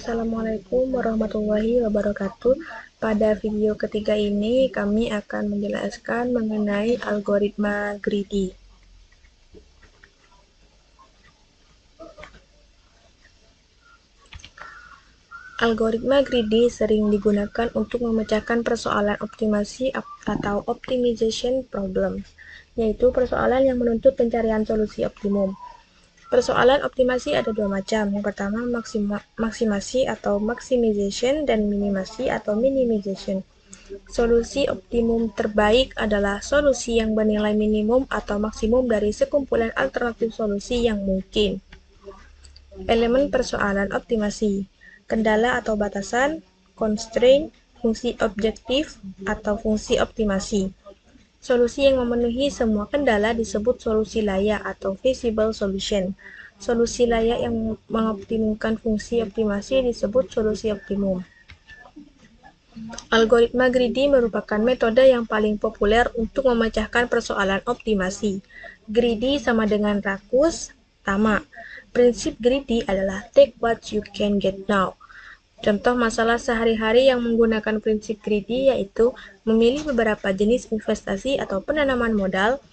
Assalamualaikum warahmatullahi wabarakatuh. Pada video ketiga ini, kami akan menjelaskan mengenai algoritma greedy. Algoritma greedy sering digunakan untuk memecahkan persoalan optimasi atau optimization problems, yaitu persoalan yang menuntut pencarian solusi optimum. Persoalan optimasi ada dua macam. Yang pertama, maksimasi atau maximization dan minimasi atau minimization. Solusi optimum terbaik adalah solusi yang bernilai minimum atau maksimum dari sekumpulan alternatif solusi yang mungkin. Elemen persoalan optimasi: kendala atau batasan, constraint, fungsi objektif, atau fungsi optimasi. Solusi yang memenuhi semua kendala disebut solusi layak atau feasible solution. Solusi layak yang mengoptimumkan fungsi optimasi disebut solusi optimum. Algoritma greedy merupakan metode yang paling populer untuk memecahkan persoalan optimasi. Greedy sama dengan rakus, tamak. Prinsip greedy adalah take what you can get now. Contoh masalah sehari-hari yang menggunakan prinsip greedy yaitu memilih beberapa jenis investasi atau penanaman modal,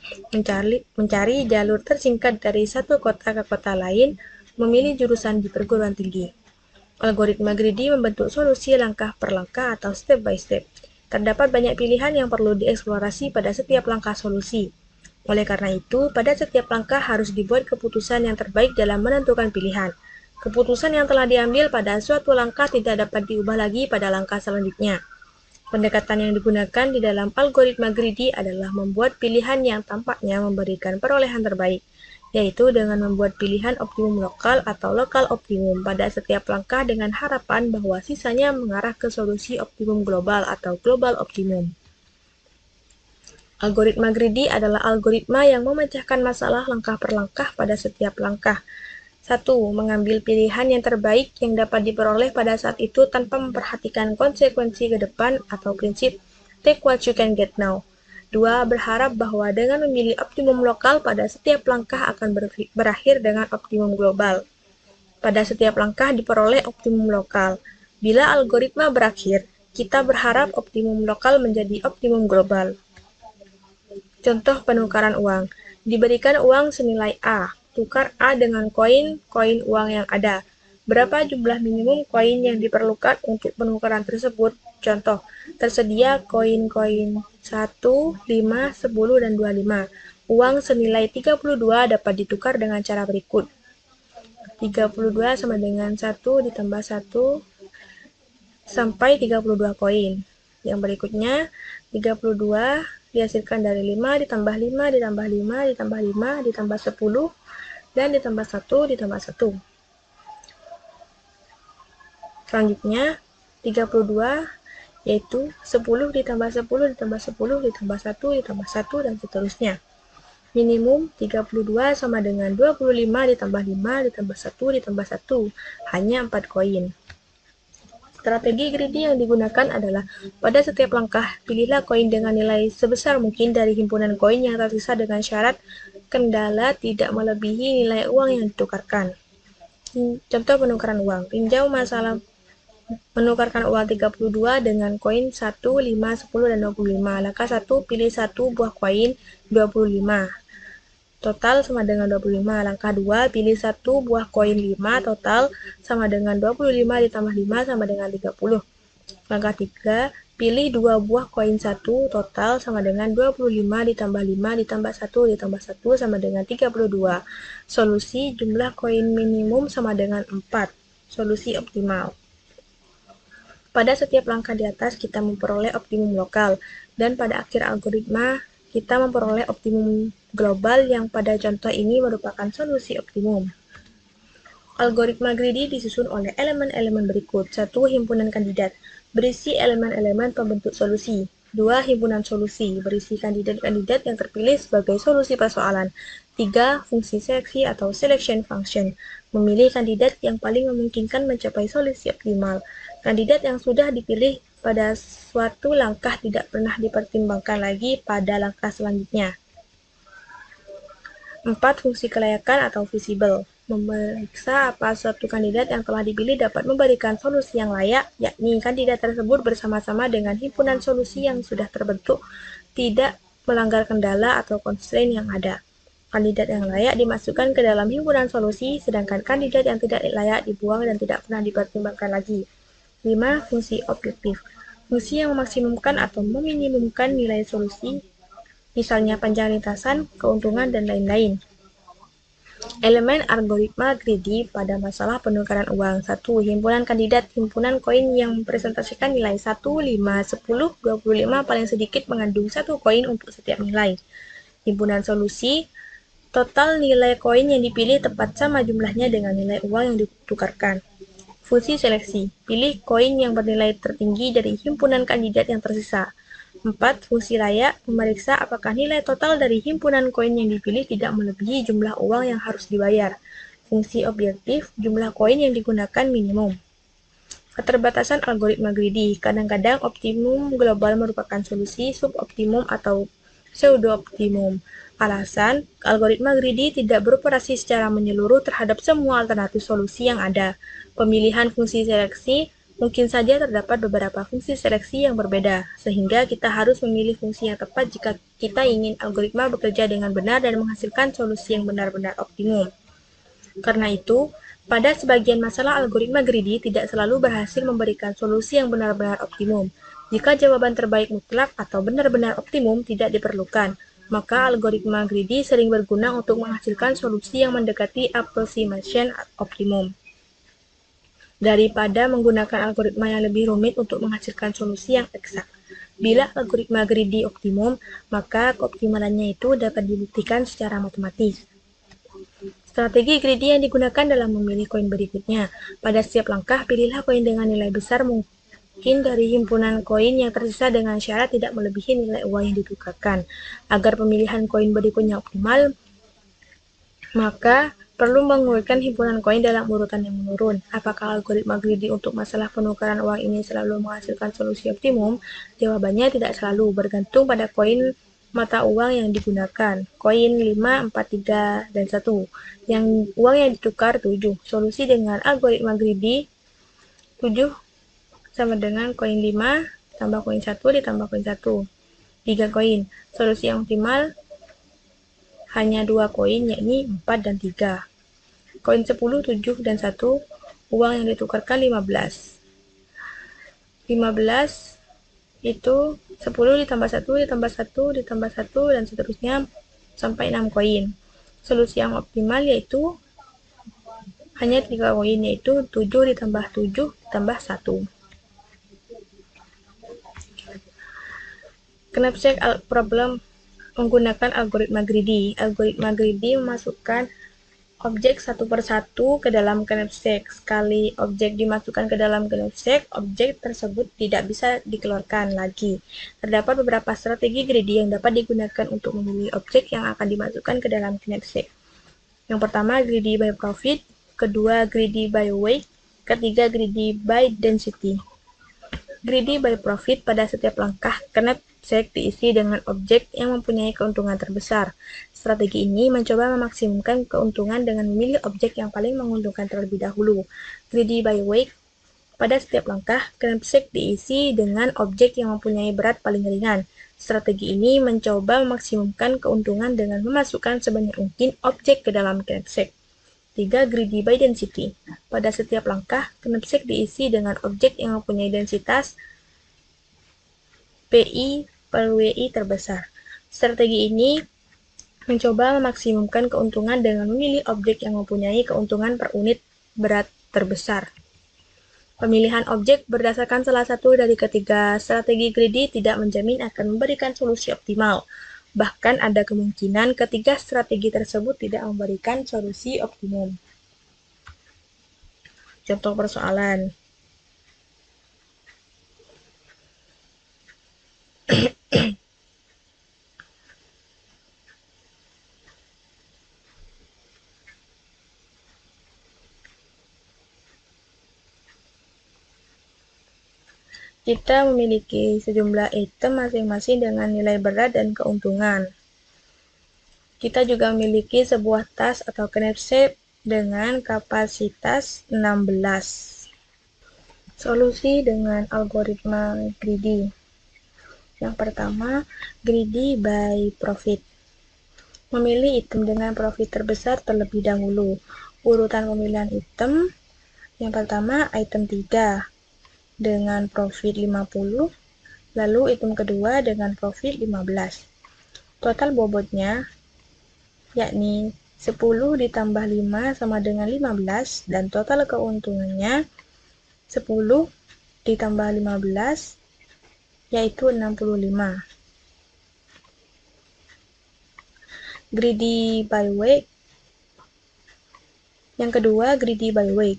mencari jalur tersingkat dari satu kota ke kota lain, memilih jurusan di perguruan tinggi. Algoritma greedy membentuk solusi langkah per langkah atau step by step. Terdapat banyak pilihan yang perlu dieksplorasi pada setiap langkah solusi. Oleh karena itu, pada setiap langkah harus dibuat keputusan yang terbaik dalam menentukan pilihan. Keputusan yang telah diambil pada suatu langkah tidak dapat diubah lagi pada langkah selanjutnya. Pendekatan yang digunakan di dalam algoritma greedy adalah membuat pilihan yang tampaknya memberikan perolehan terbaik, yaitu dengan membuat pilihan optimum lokal atau lokal optimum pada setiap langkah dengan harapan bahwa sisanya mengarah ke solusi optimum global atau global optimum. Algoritma greedy adalah algoritma yang memecahkan masalah langkah per langkah pada setiap langkah. 1. Mengambil pilihan yang terbaik yang dapat diperoleh pada saat itu tanpa memperhatikan konsekuensi ke depan atau prinsip take what you can get now. 2. Berharap bahwa dengan memilih optimum lokal pada setiap langkah akan berakhir dengan optimum global. Pada setiap langkah diperoleh optimum lokal. Bila algoritma berakhir, kita berharap optimum lokal menjadi optimum global. Contoh penukaran uang. Diberikan uang senilai A. Tukar A dengan koin uang yang ada. Berapa jumlah minimum koin yang diperlukan untuk penukaran tersebut? Contoh, tersedia koin-koin 1, 5, 10, dan 25. Uang senilai 32 dapat ditukar dengan cara berikut. 32 sama dengan 1 ditambah 1 sampai 32 koin. Yang berikutnya, 32 dihasilkan dari 5 ditambah 5 ditambah 5 ditambah 5 ditambah 10 dan ditambah 1 ditambah 1. Selanjutnya 32 yaitu 10 ditambah 10 ditambah 10 ditambah 1 ditambah 1 dan seterusnya. Minimum 32 sama dengan 25 ditambah 5 ditambah 1 ditambah 1, hanya 4 koin. Strategi greedy yang digunakan adalah pada setiap langkah, pilihlah koin dengan nilai sebesar mungkin dari himpunan koin yang tersisa dengan syarat kendala tidak melebihi nilai uang yang ditukarkan. Contoh penukaran uang. Tinjau masalah menukarkan uang 32 dengan koin 1, 5, 10, dan 25. Langkah 1, pilih 1 buah koin 25. Total sama dengan 25. Langkah 2, pilih 1 buah koin 5, total sama dengan 25 ditambah 5 sama dengan 30. Langkah 3, pilih 2 buah koin 1, total sama dengan 25 ditambah 5 ditambah 1 ditambah 1 sama dengan 32. Solusi jumlah koin minimum sama dengan 4. Solusi optimal. Pada setiap langkah di atas kita memperoleh optimum lokal, dan pada akhir algoritma kita memperoleh optimum global yang pada contoh ini merupakan solusi optimum. Algoritma greedy disusun oleh elemen-elemen berikut. 1. Himpunan kandidat, berisi elemen-elemen pembentuk solusi. 2. Himpunan solusi, berisi kandidat-kandidat yang terpilih sebagai solusi persoalan. 3. Fungsi seleksi atau selection function, memilih kandidat yang paling memungkinkan mencapai solusi optimal. Kandidat yang sudah dipilih pada suatu langkah tidak pernah dipertimbangkan lagi pada langkah selanjutnya. 4. Fungsi kelayakan atau visible, memeriksa apa suatu kandidat yang telah dipilih dapat memberikan solusi yang layak, yakni kandidat tersebut bersama-sama dengan himpunan solusi yang sudah terbentuk tidak melanggar kendala atau constraint yang ada. Kandidat yang layak dimasukkan ke dalam himpunan solusi, sedangkan kandidat yang tidak layak dibuang dan tidak pernah dipertimbangkan lagi. 5. Fungsi objektif. Fungsi yang memaksimumkan atau meminimumkan nilai solusi, misalnya panjang lintasan, keuntungan, dan lain-lain. Elemen algoritma greedy pada masalah penukaran uang. 1. Himpunan kandidat, himpunan koin yang mempresentasikan nilai 1, 5, 10, 25 paling sedikit mengandung 1 koin untuk setiap nilai. Himpunan solusi, total nilai koin yang dipilih tepat sama jumlahnya dengan nilai uang yang ditukarkan. Fungsi seleksi, pilih koin yang bernilai tertinggi dari himpunan kandidat yang tersisa. 4. Fungsi layak, memeriksa apakah nilai total dari himpunan koin yang dipilih tidak melebihi jumlah uang yang harus dibayar. Fungsi objektif, jumlah koin yang digunakan minimum. Keterbatasan algoritma greedy, kadang-kadang optimum global merupakan solusi suboptimum atau pseudo-optimum. Alasan, algoritma greedy tidak beroperasi secara menyeluruh terhadap semua alternatif solusi yang ada. Pemilihan fungsi seleksi, mungkin saja terdapat beberapa fungsi seleksi yang berbeda, sehingga kita harus memilih fungsi yang tepat jika kita ingin algoritma bekerja dengan benar dan menghasilkan solusi yang benar-benar optimum. Karena itu, pada sebagian masalah algoritma greedy tidak selalu berhasil memberikan solusi yang benar-benar optimum. Jika jawaban terbaik mutlak atau benar-benar optimum tidak diperlukan, maka algoritma greedy sering berguna untuk menghasilkan solusi yang mendekati approximation optimum, daripada menggunakan algoritma yang lebih rumit untuk menghasilkan solusi yang eksak. Bila algoritma greedy optimum, maka keoptimalannya itu dapat dibuktikan secara matematis. Strategi greedy yang digunakan dalam memilih koin berikutnya. Pada setiap langkah, pilihlah koin dengan nilai besar mungkin dari himpunan koin yang tersisa dengan syarat tidak melebihi nilai uang yang ditukarkan. Agar pemilihan koin berikutnya optimal, maka perlu mengurutkan himpunan koin dalam urutan yang menurun. Apakah algoritma greedy untuk masalah penukaran uang ini selalu menghasilkan solusi optimum? Jawabannya tidak selalu, bergantung pada koin mata uang yang digunakan. Koin 5, 4, 3, dan 1. Yang uang yang ditukar 7. Solusi dengan algoritma greedy 7 sama dengan koin 5 tambah koin 1 ditambah koin 1. 3 koin. Solusi yang optimal hanya 2 koin, yakni 4 dan 3. Koin 10, 7, dan 1, uang yang ditukarkan 15. 15 itu 10 ditambah 1, ditambah 1, ditambah 1, dan seterusnya sampai 6 koin. Solusi yang optimal yaitu hanya 3 koin, yaitu 7 ditambah 7 ditambah 1. Knapsack problem menggunakan algoritma greedy. Algoritma greedy memasukkan objek satu persatu ke dalam knapsack. Sekali objek dimasukkan ke dalam knapsack, objek tersebut tidak bisa dikeluarkan lagi. Terdapat beberapa strategi greedy yang dapat digunakan untuk memilih objek yang akan dimasukkan ke dalam knapsack. Yang pertama, greedy by profit. Kedua, greedy by weight. Ketiga, greedy by density. Greedy by profit, pada setiap langkah knapsack diisi dengan objek yang mempunyai keuntungan terbesar. Strategi ini mencoba memaksimumkan keuntungan dengan memilih objek yang paling menguntungkan terlebih dahulu. Greedy by weight, pada setiap langkah knapsack diisi dengan objek yang mempunyai berat paling ringan. Strategi ini mencoba memaksimumkan keuntungan dengan memasukkan sebanyak mungkin objek ke dalam knapsack. 3. Greedy by density. Pada setiap langkah, knapsack diisi dengan objek yang mempunyai densitas PI per WI terbesar. Strategi ini mencoba memaksimumkan keuntungan dengan memilih objek yang mempunyai keuntungan per unit berat terbesar. Pemilihan objek berdasarkan salah satu dari ketiga strategi greedy tidak menjamin akan memberikan solusi optimal. Bahkan ada kemungkinan ketiga strategi tersebut tidak memberikan solusi optimum. Contoh persoalan. Kita memiliki sejumlah item masing-masing dengan nilai berat dan keuntungan. Kita juga memiliki sebuah tas atau knapsack dengan kapasitas 16. Solusi dengan algoritma greedy. Yang pertama, greedy by profit. Memilih item dengan profit terbesar terlebih dahulu. Urutan pemilihan item, yang pertama item 3 dengan profit 50, lalu item kedua dengan profit 15. Total bobotnya yakni 10 ditambah 5 sama dengan 15, dan total keuntungannya 10 ditambah 15 yaitu 65. Greedy by weight. Yang kedua, greedy by weight.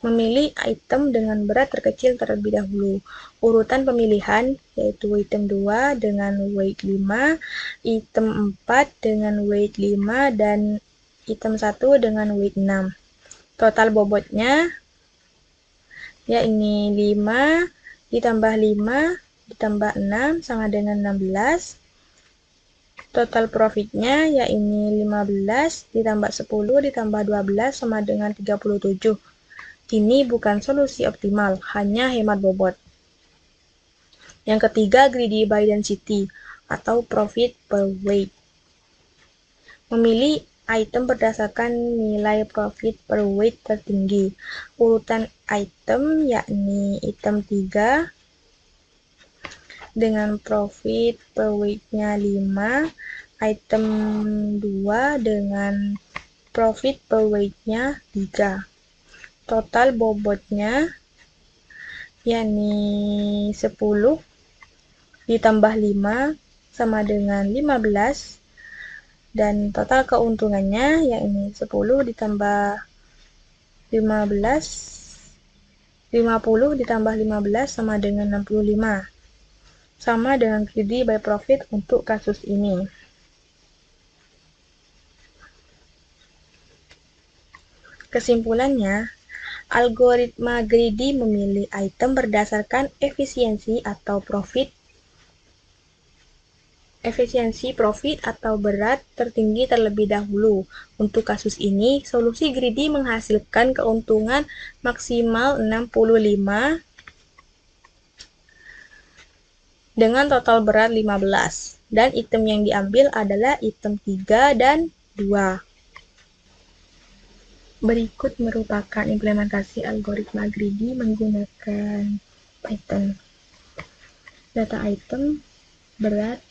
Memilih item dengan berat terkecil terlebih dahulu. Urutan pemilihan yaitu item 2 dengan weight 5, item 4 dengan weight 5, dan item 1 dengan weight 6. Total bobotnya yakni 5 ditambah 5 ditambah 6 sama dengan 16. Total profitnya yakni 15 ditambah 10 ditambah 12 sama dengan 37. Ini bukan solusi optimal, hanya hemat bobot. Yang ketiga, greedy by density atau profit per weight. Memilih item berdasarkan nilai profit per weight tertinggi. Urutan item yakni item 3 dengan profit per weight-nya 5, item 2 dengan profit per weight-nya 3. Total bobotnya yakni 10 ditambah 5 sama dengan 15, dan total keuntungannya yakni 10 ditambah 15, 50 ditambah 15 sama dengan 65. Sama dengan greedy by profit untuk kasus ini. Kesimpulannya, algoritma greedy memilih item berdasarkan efisiensi profit atau berat tertinggi terlebih dahulu. Untuk kasus ini, solusi greedy menghasilkan keuntungan maksimal 65 dengan total berat 15, dan item yang diambil adalah item 3 dan 2. Berikut merupakan implementasi algoritma greedy menggunakan Python. Data item, berat,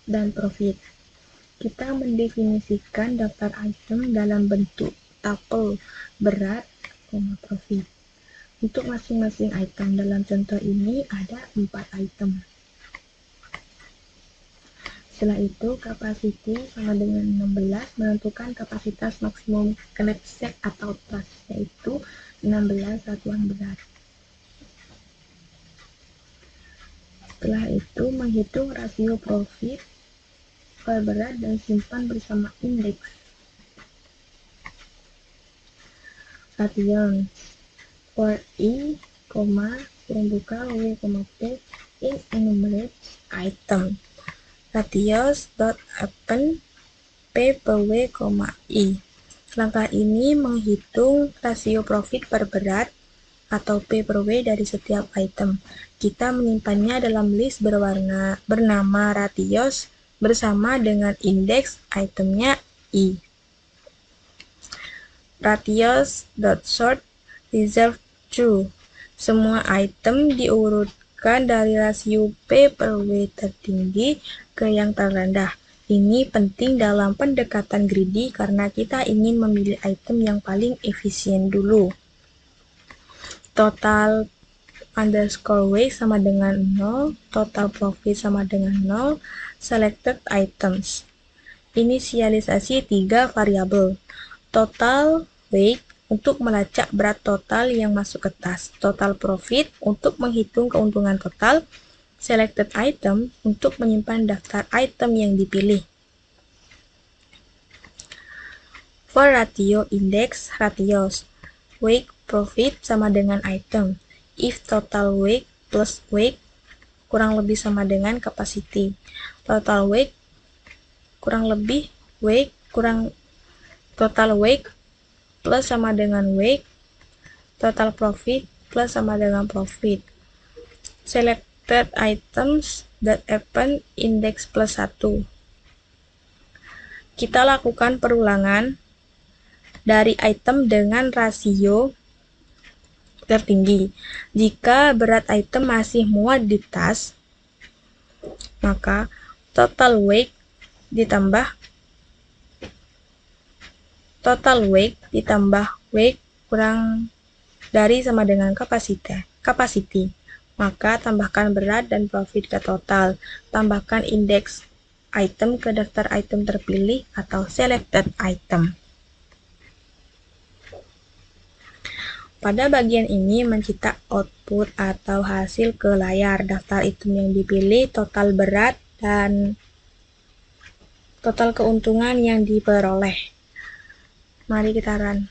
dan profit. Kita mendefinisikan daftar item dalam bentuk tuple berat, profit. Untuk masing-masing item dalam contoh ini ada 4 item. Setelah itu, capacity sama dengan 16 menentukan kapasitas maksimum knapsack atau tas, yaitu 16 satuan berat. Setelah itu, menghitung rasio profit per berat dan simpan bersama indeks. Ration for I, W, P in enumerate item. Ratios.append P per W, I. Langkah ini menghitung rasio profit per berat atau P per W dari setiap item. Kita menyimpannya dalam list bernama ratios bersama dengan indeks itemnya I. Ratios.sort reserve true. Semua item diurutkan dari rasio P per W tertinggi ke yang terendah. Ini penting dalam pendekatan greedy karena kita ingin memilih item yang paling efisien dulu. Total underscore weight sama dengan 0, total profit sama dengan 0, selected items. Inisialisasi 3 variabel. Total weight untuk melacak berat total yang masuk ke tas, total profit untuk menghitung keuntungan total, selected item untuk menyimpan daftar item yang dipilih. For ratio index ratios, weight profit sama dengan item. If total weight plus weight kurang lebih sama dengan capacity. Total weight kurang lebih weight kurang total weight plus sama dengan weight, total profit plus sama dengan profit. Selected items that happen index plus 1. Kita lakukan perulangan dari item dengan rasio tertinggi. Jika berat item masih muat di tas, maka total weight ditambah weight kurang dari sama dengan capacity. Maka tambahkan berat dan profit ke total. Tambahkan indeks item ke daftar item terpilih atau selected item. Pada bagian ini mencetak output atau hasil ke layar. Daftar item yang dipilih, total berat, dan total keuntungan yang diperoleh. Mari kita run.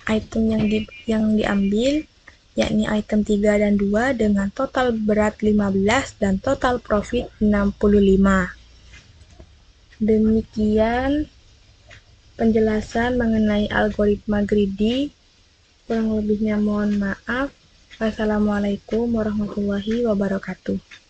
Item yang diambil yakni item 3 dan 2 dengan total berat 15 dan total profit 65. Demikian penjelasan mengenai algoritma greedy. Kurang lebihnya mohon maaf. Wassalamualaikum warahmatullahi wabarakatuh.